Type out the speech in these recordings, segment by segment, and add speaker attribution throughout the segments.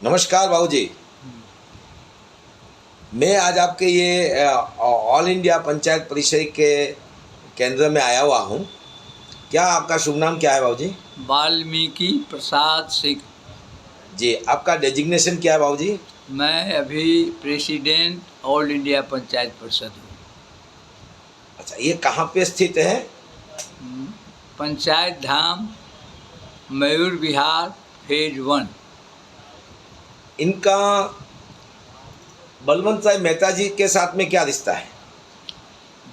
Speaker 1: नमस्कार बाबू जी। मैं आज आपके ये ऑल इंडिया पंचायत परिषद के केंद्र में आया हुआ हूँ। क्या आपका शुभ नाम क्या है बाबू जी?
Speaker 2: वाल्मीकि प्रसाद सिंह।
Speaker 1: जी, आपका डेजिग्नेशन क्या है बाबू जी?
Speaker 2: मैं अभी प्रेसिडेंट ऑल इंडिया पंचायत परिषद हूँ।
Speaker 1: अच्छा, ये कहाँ पे स्थित है?
Speaker 2: पंचायत धाम, मयूर विहार, फेज 1।
Speaker 1: इनका बलवंत राय मेहता जी के साथ में क्या रिश्ता है?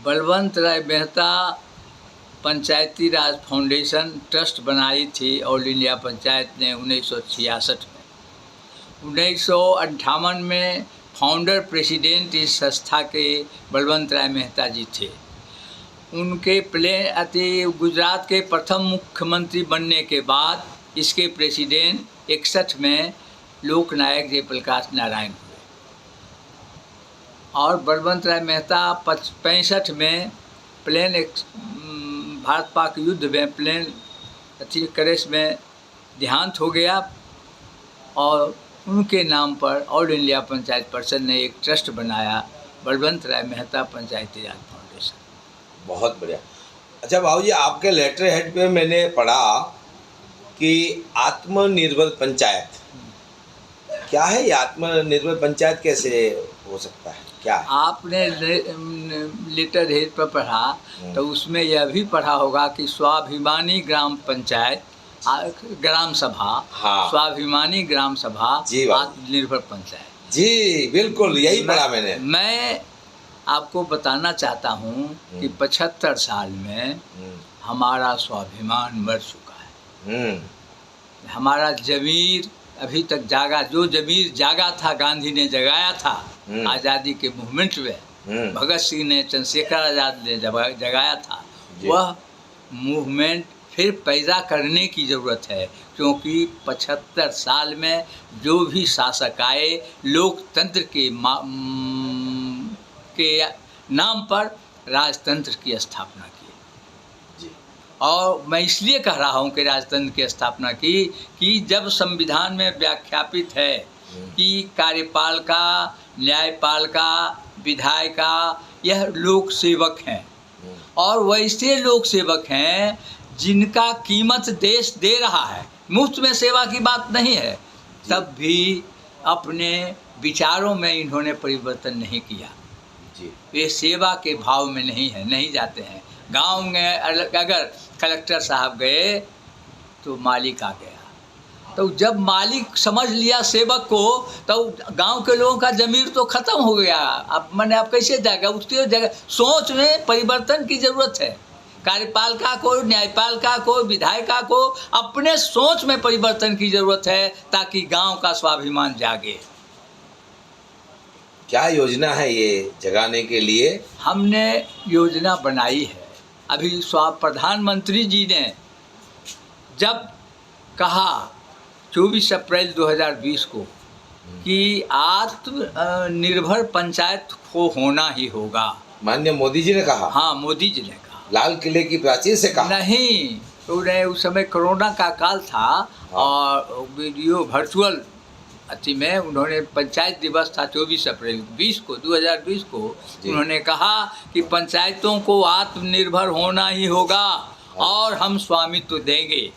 Speaker 2: बलवंत राय मेहता पंचायती राज फाउंडेशन ट्रस्ट बनाई थी ऑल इंडिया पंचायत ने 1966 में। 1958 में फाउंडर प्रेसिडेंट इस संस्था के बलवंत राय मेहता जी थे। उनके गुजरात के प्रथम मुख्यमंत्री बनने के बाद इसके प्रेसिडेंट 61 में लोकनायक जयप्रकाश नारायण हुए और बलवंत राय मेहता 65 में भारत पाक युद्ध में करेस में देहांत हो गया और उनके नाम पर ऑल इंडिया पंचायत परिषद ने एक ट्रस्ट बनाया, बलवंत राय मेहता पंचायती राज फाउंडेशन।
Speaker 1: बहुत बढ़िया। अच्छा बाबू जी, आपके लेटर हेड पे मैंने पढ़ा कि आत्मनिर्भर पंचायत, क्या है ये आत्मनिर्भर पंचायत? कैसे हो सकता है, क्या है?
Speaker 2: आपने लेटर हेड पर पढ़ा तो उसमें यह भी पढ़ा होगा कि स्वाभिमानी ग्राम पंचायत, ग्राम सभा।
Speaker 1: हाँ।
Speaker 2: स्वाभिमानी ग्राम सभा आत्मनिर्भर पंचायत।
Speaker 1: जी बिल्कुल, यही पढ़ा मैंने।
Speaker 2: मैं आपको बताना चाहता हूँ कि 75 साल में हमारा स्वाभिमान मर चुका है। हमारा जमीर अभी तक जागा, जो जमीर जागा था गांधी ने जगाया था आज़ादी के मूवमेंट में, भगत सिंह ने, चंद्रशेखर आज़ाद ने जगाया था, वह मूवमेंट फिर पैदा करने की ज़रूरत है। क्योंकि 75 साल में जो भी शासक आए लोकतंत्र के नाम पर राजतंत्र की स्थापना की। और मैं इसलिए कह रहा हूँ कि राजतंत्र की स्थापना की कि जब संविधान में व्याख्यापित है कि कार्यपालिका, न्यायपालिका, विधायिका यह लोक सेवक हैं और वैसे लोक सेवक हैं जिनका कीमत देश दे रहा है, मुफ्त में सेवा की बात नहीं है, तब भी अपने विचारों में इन्होंने परिवर्तन नहीं किया। वे सेवा के भाव में नहीं जाते हैं। गांव में अगर कलेक्टर साहब गए तो मालिक आ गया, तो जब मालिक समझ लिया सेवक को तो गांव के लोगों का जमीर तो ख़त्म हो गया। अब मैंने आप कैसे जाएगा, उसकी जगह सोच में परिवर्तन की ज़रूरत है। कार्यपालिका को, न्यायपालिका को, विधायिका को अपने सोच में परिवर्तन की ज़रूरत है ताकि गांव का स्वाभिमान जागे।
Speaker 1: क्या योजना है ये जगाने के लिए? हमने
Speaker 2: योजना बनाई है। अभी प्रधानमंत्री जी ने जब कहा 24 अप्रैल 2020 को कि आत्मनिर्भर पंचायत को होना ही होगा।
Speaker 1: माननीय मोदी जी ने कहा?
Speaker 2: हाँ, मोदी जी ने कहा।
Speaker 1: लाल किले की प्राचीर से कहा?
Speaker 2: नहीं, उन्हें उस समय कोरोना का काल था। हाँ। और वीडियो वर्चुअल अति में उन्होंने पंचायत दिवस था 24 अप्रैल 2020 को उन्होंने कहा कि पंचायतों को आत्मनिर्भर होना ही होगा और हम स्वामित्व देंगे।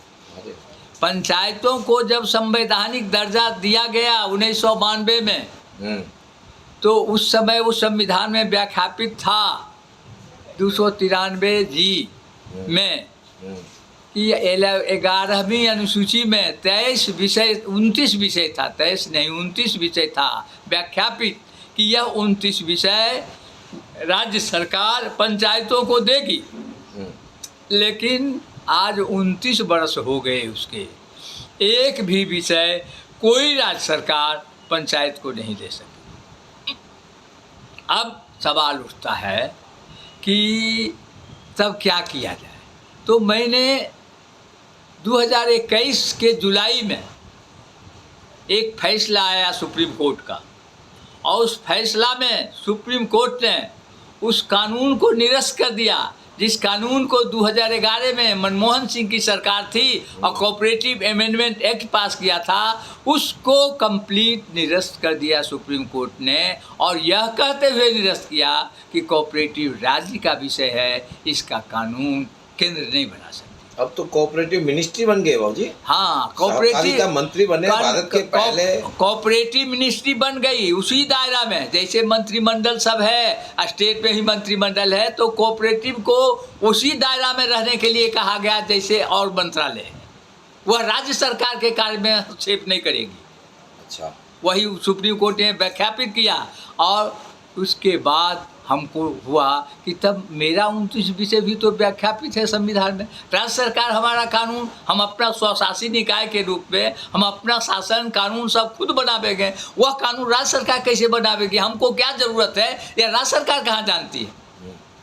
Speaker 2: पंचायतों को जब संवैधानिक दर्जा दिया गया 1992 में, तो उस समय उस संविधान में व्याख्यापित था 293 जी में कि 11वीं अनुसूची में 29 विषय था, 29 विषय था व्याख्यापित कि यह 29 विषय राज्य सरकार पंचायतों को देगी। लेकिन आज 29 वर्ष हो गए, उसके एक भी विषय कोई राज्य सरकार पंचायत को नहीं दे सकी। अब सवाल उठता है कि तब क्या किया जाए। तो मैंने 2021 के जुलाई में एक फैसला आया सुप्रीम कोर्ट का, और उस फैसला में सुप्रीम कोर्ट ने उस कानून को निरस्त कर दिया जिस कानून को 2011 में मनमोहन सिंह की सरकार थी और कोऑपरेटिव अमेंडमेंट एक्ट पास किया था, उसको कंप्लीट निरस्त कर दिया सुप्रीम कोर्ट ने, और यह कहते हुए निरस्त किया कि कोऑपरेटिव राज्य का विषय है, इसका कानून केंद्र नहीं बना सकती।
Speaker 1: अब तो कोऑपरेटिव मिनिस्ट्री बन गए बाबूजी।
Speaker 2: हाँ,
Speaker 1: सहकारिता मंत्री बने भारत के पहले।
Speaker 2: कोऑपरेटिव मिनिस्ट्री बन गई उसी दायरा में, जैसे मंत्रिमंडल सब है, स्टेट में ही मंत्रिमंडल है, तो कोऑपरेटिव को उसी दायरा में रहने के लिए कहा गया जैसे और मंत्रालय है। वह राज्य सरकार के कार्य में हस्तक्षेप नहीं करेगी।
Speaker 1: अच्छा,
Speaker 2: वही सुप्रीम कोर्ट ने व्याख्यापित किया, और उसके बाद हमको हुआ कि तब मेरा 29 विषय भी तो व्याख्यापित है संविधान में। राज्य सरकार हमारा कानून, हम अपना स्वशासी निकाय के रूप में हम अपना शासन कानून सब खुद बनावेंगे। वह कानून राज्य सरकार कैसे बनावेगी? हमको क्या ज़रूरत है, या राज्य सरकार कहाँ जानती है?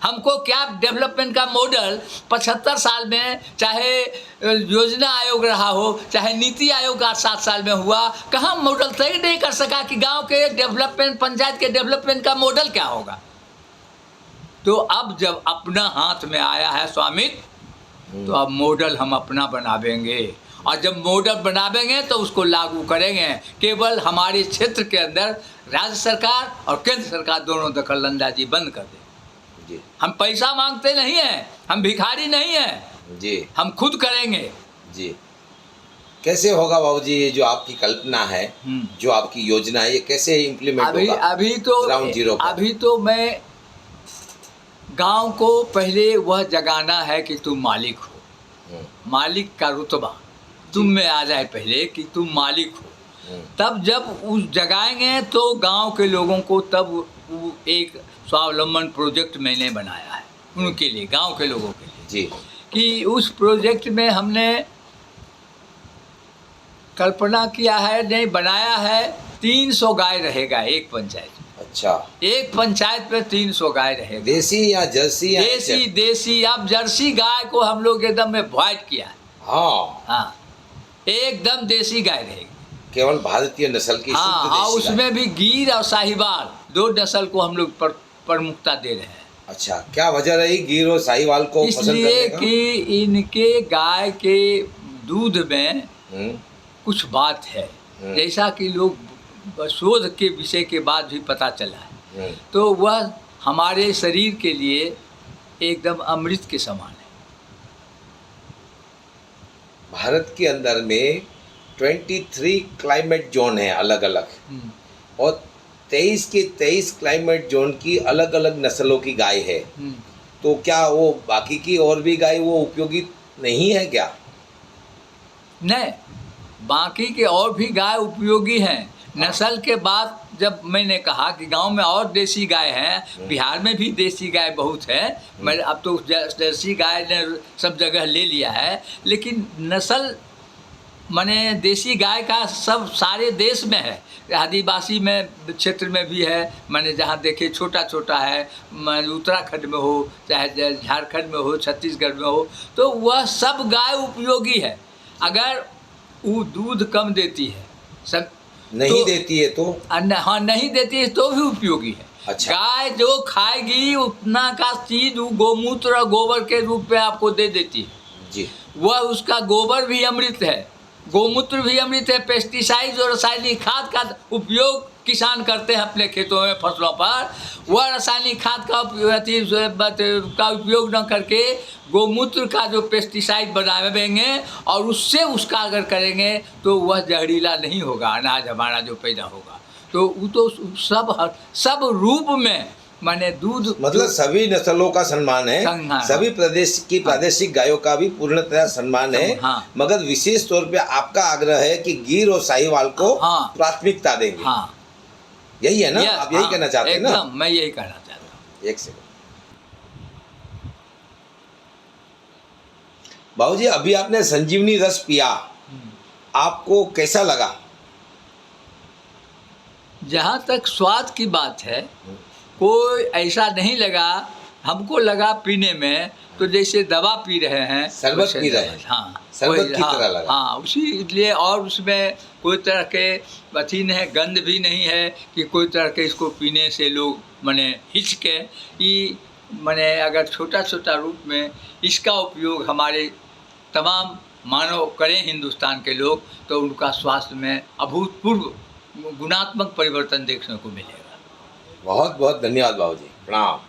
Speaker 2: हमको क्या डेवलपमेंट का मॉडल 75 साल में, चाहे योजना आयोग रहा हो, चाहे नीति आयोग का 7 साल में हुआ, कहाँ मॉडल तय नहीं कर सका कि गांव के डेवलपमेंट, पंचायत के डेवलपमेंट का मॉडल क्या होगा। तो अब जब अपना हाथ में आया है स्वामित्व, तो अब मॉडल हम अपना बनावेंगे, और जब मॉडल बनावेंगे तो उसको लागू करेंगे। केवल हमारे क्षेत्र के अंदर राज्य सरकार और केंद्र सरकार दोनों दखलंदाजी बंद कर दें। हम पैसा मांगते नहीं हैं, हम भिखारी नहीं हैं
Speaker 1: जी,
Speaker 2: हम खुद करेंगे
Speaker 1: जी। कैसे होगा बाबूजी ये जो आपकी कल्पना है, जो आपकी योजना है, ये कैसे इम्प्लीमेंट होगा? ग्राउंड जीरो पर।
Speaker 2: अभी तो मैं गांव को पहले वह जगाना है कि तुम मालिक हो, मालिक का रुतबा तुम में आ जाए पहले कि तुम मालिक हो। तब जब उस जगाएंगे तो गांव के लोगों को, तब एक स्वावलंबन प्रोजेक्ट मैंने बनाया है उनके लिए, गांव के लोगों के लिए
Speaker 1: जी,
Speaker 2: कि उस प्रोजेक्ट में हमने कल्पना किया है, नहीं बनाया है, 300 गाय रहेगा एक पंचायत।
Speaker 1: अच्छा, एक
Speaker 2: पंचायत पे 300 गाय रहेगा।
Speaker 1: देसी या जर्सी?
Speaker 2: देसी। अब जर्सी गाय को हम लोग एकदम में अवॉइड किया है। हाँ, एकदम देसी गाय रहेगी, केवल भारतीय नस्ल की। हाँ, उसमें भी गीर और साहिवाल 2 नस्ल को हम लोग प्रमुखता दे रहे हैं।
Speaker 1: अच्छा, क्या वजह रही गीर और साहिवाल को पसंद करने का?
Speaker 2: इसलिए कि इनके गाय के दूध में कुछ बात है, जैसा कि लोग शोध के विषय के बाद भी पता चला है, तो वह हमारे शरीर के लिए एकदम अमृत के समान है।
Speaker 1: भारत के अंदर में 23 क्लाइमेट जोन है अलग अलग, और 23 के 23 क्लाइमेट जोन की अलग अलग नस्लों की गाय है। तो क्या वो बाकी की और भी गाय वो उपयोगी नहीं है क्या?
Speaker 2: नहीं, बाकी के और भी गाय उपयोगी हैं। नस्ल के बाद जब मैंने कहा कि गांव में और देसी गाय हैं, बिहार में भी देसी गाय बहुत है, मैं अब तो देसी गाय ने सब जगह ले लिया है, लेकिन नस्ल माने देसी गाय का सब सारे देश में है, आदिवासी में क्षेत्र में भी है, माने जहाँ देखे छोटा छोटा है, उत्तराखंड में हो, चाहे झारखंड में हो, छत्तीसगढ़ में हो, तो वह सब गाय उपयोगी है। अगर वो दूध कम देती है, सब
Speaker 1: नहीं देती है तो
Speaker 2: हाँ, नहीं देती है तो भी उपयोगी है।
Speaker 1: अच्छा।
Speaker 2: गाय जो खाएगी उतना का चीज वो गोमूत्र और गोबर के रूप में आपको दे देती है
Speaker 1: जी।
Speaker 2: वह उसका गोबर भी अमृत है, गोमूत्र भी अमृत है। पेस्टिसाइड और रासायनिक खाद का उपयोग किसान करते हैं अपने खेतों में, फसलों पर, वह रासायनिक खाद का उपयोग न करके गोमूत्र का जो पेस्टिसाइड बनावेंगे और उससे उसका अगर करेंगे तो वह जहरीला नहीं होगा अनाज हमारा जो पैदा होगा। तो वो तो सब रूप में माने दूध,
Speaker 1: मतलब सभी नस्लों का सम्मान है, सभी प्रदेश की प्रादेशिक गायों का भी पूर्णतः सम्मान है।
Speaker 2: हाँ।
Speaker 1: मगर विशेष तौर पे आपका आग्रह है कि गिर और साहिवाल को प्राथमिकता देंगे।
Speaker 2: हाँ,
Speaker 1: यही है ना? आप यही कहना चाहते हैं ना?
Speaker 2: एकदम, मैं यही कहना चाहता हूँ।
Speaker 1: एक सेकंड बाबूजी, अभी आपने संजीवनी रस पिया, आपको कैसा लगा?
Speaker 2: जहाँ तक स्वाद की बात है, कोई ऐसा नहीं लगा, हमको लगा पीने में तो जैसे दवा पी रहे हैं,
Speaker 1: शरबत पी रहे हैं।
Speaker 2: हाँ,
Speaker 1: शरबत की तरह लगा।
Speaker 2: हाँ, उसी लिए, और उसमें कोई तरह के अथी नहीं, गंध भी नहीं है कि कोई तरह के इसको पीने से लोग माने हिचके। माने अगर छोटा छोटा रूप में इसका उपयोग हमारे तमाम मानव करें हिंदुस्तान के लोग, तो उनका स्वास्थ्य में अभूतपूर्व गुणात्मक परिवर्तन देखने को मिलेगा।
Speaker 1: बहुत बहुत धन्यवाद बाबूजी, प्रणाम।